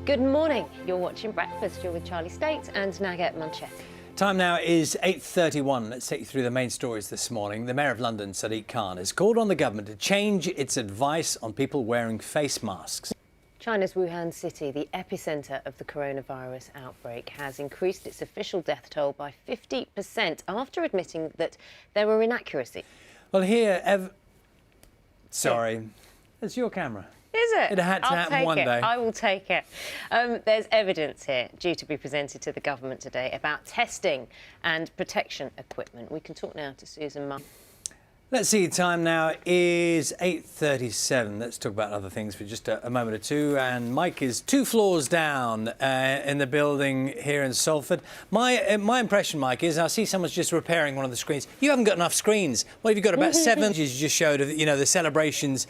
Good morning. You're watching Breakfast. You're with Charlie State and Naga Munchetty. Time now is 8:31. Let's take you through the main stories this morning. The Mayor of London, Sadiq Khan, has called on the government to change its advice on people wearing face masks. China's Wuhan city, the epicentre of the coronavirus outbreak, has increased its official death toll by 50% after admitting that there were inaccuracies. Well, here, Sorry, it's your camera. Is it? It had to happen one day. I will take it. There's evidence here due to be presented to the government today about testing and protection equipment. We can talk now to Susan Munn. Let's see, time now is 8:37. Let's talk about other things for just a moment or two. And Mike is 2 floors down in the building here in Salford. My impression, Mike, is I see someone's just repairing one of the screens. You haven't got enough screens. Well, you've got about 7. You just showed, the celebrations.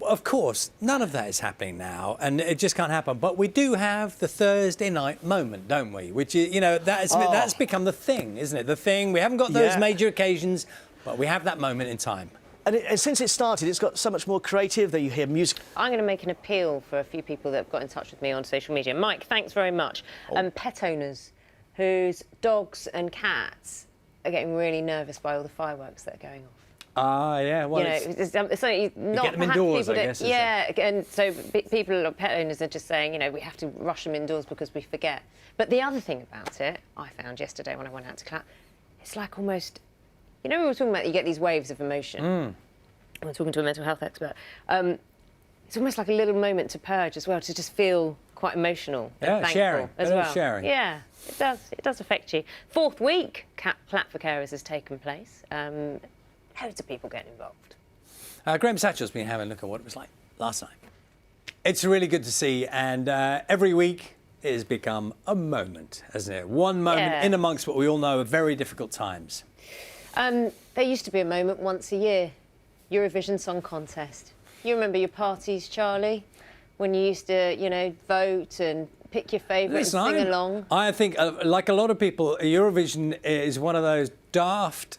Of course, none of that is happening now, and it just can't happen. But we do have the Thursday night moment, don't we? Which is, that's become the thing, isn't it? The thing. We haven't got those major occasions, but we have that moment in time. And since it started, it's got so much more creative that you hear music. I'm going to make an appeal for a few people that have got in touch with me on social media. Mike, thanks very much. Pet owners whose dogs and cats are getting really nervous by all the fireworks that are going off. Yeah. Well, so not get them indoors, I guess. And so people, pet owners, are just saying, we have to rush them indoors because we forget. But the other thing about it, I found yesterday when I went out to clap, it's like almost, we were talking about you get these waves of emotion. We're talking to a mental health expert. It's almost like a little moment to purge as well, to just feel quite emotional and thankful as well. Sharing. Yeah, it does. It does affect you. 4th week, Clap for Carers has taken place. Loads of people getting involved. Graham Satchel's been having a look at what it was like last night. It's really good to see, and every week it has become a moment, hasn't it? One moment in amongst what we all know are very difficult times. There used to be a moment once a year, Eurovision Song Contest. You remember your parties, Charlie, when you used to, vote and pick your favourite and sing along? I think, like a lot of people, Eurovision is one of those daft...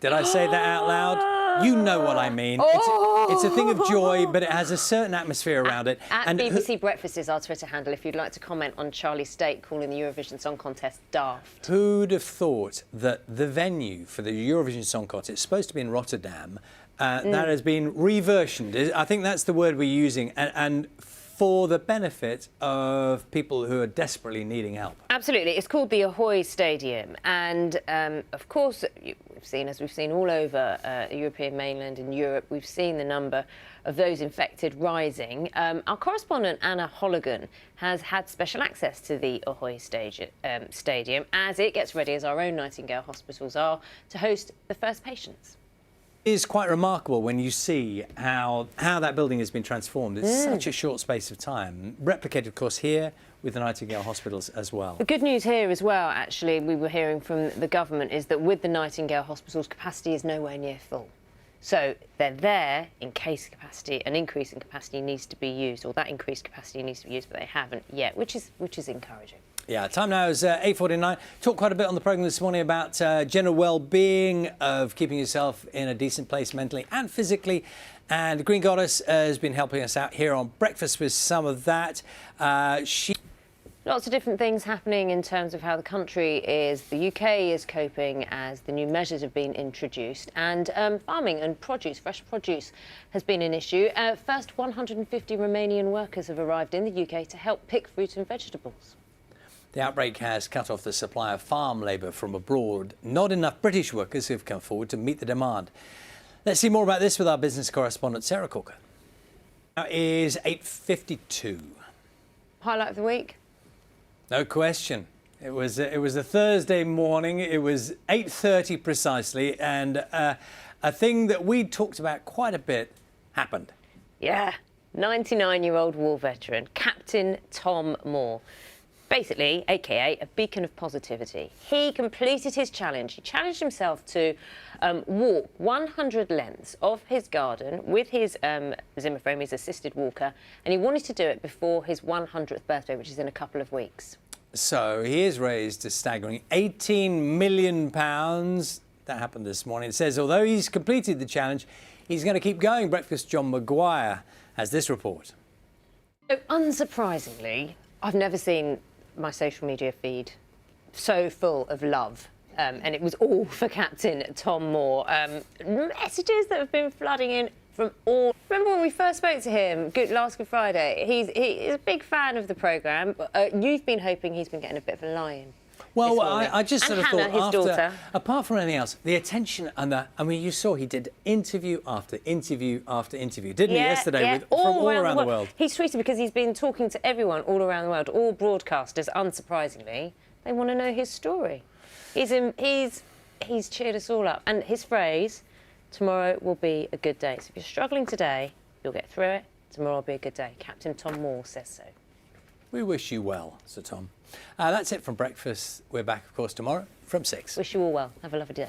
Did I say that out loud? You know what I mean. It's a thing of joy, but it has a certain atmosphere around it. At BBC Breakfast is our Twitter handle if you'd like to comment on Charlie State calling the Eurovision Song Contest daft. Who'd have thought that the venue for the Eurovision Song Contest is supposed to be in Rotterdam, that has been reversioned. I think that's the word we're using, and for the benefit of people who are desperately needing help. Absolutely. It's called the Ahoy Stadium. And, of course, as we've seen all over the European mainland and Europe, we've seen the number of those infected rising. Our correspondent, Anna Holligan, has had special access to the Ahoy Stadium as it gets ready, as our own Nightingale hospitals are, to host the first patients. It is quite remarkable when you see how that building has been transformed. It's such a short space of time. Replicated, of course, here with the Nightingale hospitals as well. The good news here as well, actually, we were hearing from the government, is that with the Nightingale hospitals, capacity is nowhere near full. So they're there in case an increase in capacity needs to be used, or that increased capacity needs to be used, but they haven't yet, which is encouraging. Yeah, time now is 8:49. Talked quite a bit on the programme this morning about general well-being, of keeping yourself in a decent place mentally and physically. And the Green Goddess has been helping us out here on Breakfast with some of that. Lots of different things happening in terms of how the the UK is coping as the new measures have been introduced. And farming and fresh produce has been an issue. First 150 Romanian workers have arrived in the UK to help pick fruit and vegetables. The outbreak has cut off the supply of farm labour from abroad. Not enough British workers have come forward to meet the demand. Let's see more about this with our business correspondent, Sarah Corker. Now is 8:52. Highlight of the week? No question. It was a Thursday morning. It was 8:30 precisely, and a thing that we talked about quite a bit happened. Yeah, 99-year-old war veteran, Captain Tom Moore. Basically, a.k.a. a beacon of positivity. He completed his challenge. He challenged himself to walk 100 lengths of his garden with his Zimmer frame, his assisted walker, and he wanted to do it before his 100th birthday, which is in a couple of weeks. So he has raised a staggering £18 million. That happened this morning. It says, although he's completed the challenge, he's going to keep going. Breakfast John Maguire has this report. So, unsurprisingly, I've never seen my social media feed so full of love. And it was all for Captain Tom Moore. Messages that have been flooding in from all... Remember when we first spoke to him last Good Friday? He's a big fan of the programme. You've been hoping he's been getting a bit of a lie-in. Well, I just sort of Hannah, thought, his daughter. apart from anything else, the attention and I mean, you saw he did interview after interview after interview, didn't he, yesterday, from all around the world? He's tweeted because he's been talking to everyone all around the world, all broadcasters, unsurprisingly. They want to know his story. He's cheered us all up. And his phrase, tomorrow will be a good day. So if you're struggling today, you'll get through it. Tomorrow will be a good day. Captain Tom Moore says so. We wish you well, Sir Tom. That's it from Breakfast. We're back, of course, tomorrow from 6. Wish you all well. Have a lovely day.